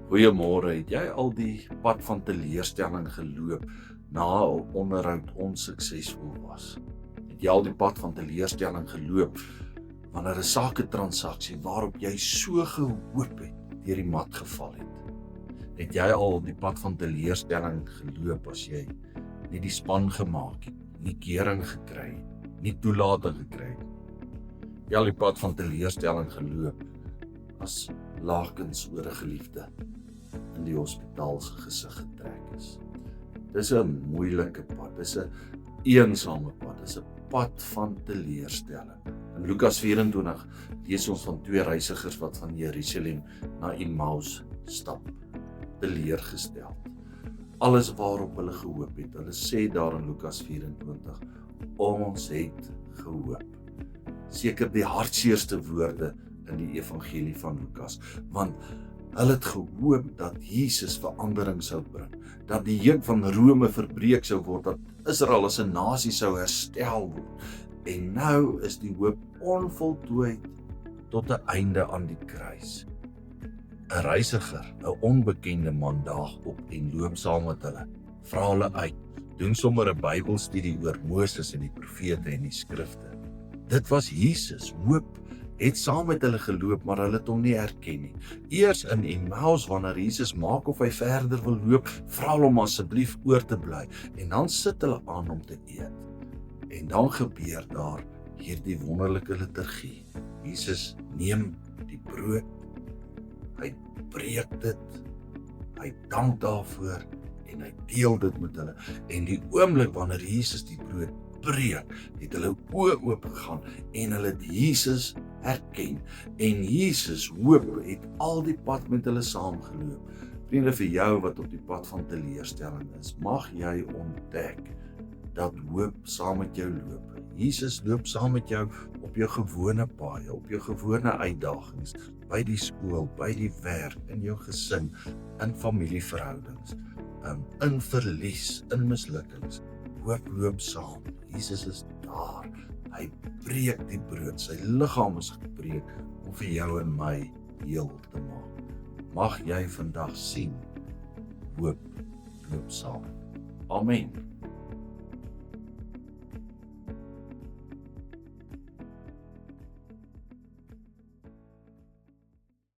Goeiemôre, het jy al die pad van teleurstelling geloop na 'n onderhoud onsuksesvol was? Het jy al die pad van teleurstelling geloop wanneer 'n saketransaksie waarop jy so gehoop het, deur die mat geval het? Het jy al die pad van teleurstelling geloop as jy nie die span gemaak het, nie kering gekry het, nie toelating gekry het? Het jy al die pad van teleurstelling geloop as lakens oor 'n geliefde in die hospitaal se gesig getrek is? Dis 'n moeilike pad, dis 'n eensame pad, dis 'n pad van teleurstelling. In Lukas 24 lees ons van twee reisigers wat van Jerusalem na Emmaus stap, teleurgesteld. Alles waarop hulle gehoop het, hulle sê daar in Lukas 24, ons het gehoop. Seker die hartseerste woorde in die evangelie van Lukas, want hulle het gehoop dat Jesus verandering sou bring, dat die juk van Rome verbreek sou word, dat Israel as 'n nasie sou herstel word. En nou is die hoop onvoltooid tot 'n einde aan die kruis. 'n Reisiger, 'n onbekende man daag op en loop saam met hulle, vra hulle uit, doen sommer 'n Bybelstudie oor Moses en die profete en die skrifte. Dit was Jesus, hoop het saam met hulle geloop, maar hulle het hom nie herken nie. Eers in Emmaus, wanneer Jesus maak of hy verder wil loop, vra hulle hom asseblief oor te bly, en dan sit hulle aan om te eet. En dan gebeur daar hierdie wonderlike liturgie. Jesus neem die brood, hy breek dit, hy dank daarvoor, en hy deel dit met hulle. En die oomblik wanneer Jesus die brood breek, het hulle oë oop gegaan en hulle het Jesus herken. En Jesus hoop het al die pad met hulle saamgeloop. Vriende, vir jou wat op die pad van teleurstelling is, mag jy ontdek dat hoop saam met jou loop. Jesus loop saam met jou op jou gewone paaie, op jou gewone uitdagings, by die skool, by die werk, in jou gesin, in familieverhoudings, in verlies, in mislukkings. Hoop loop saam. Jesus is daar. Hy breek die brood. Sy liggaam is gebreek om vir jou en my heel te maak. Mag jy vandag sien, hoop loop saam. Amen.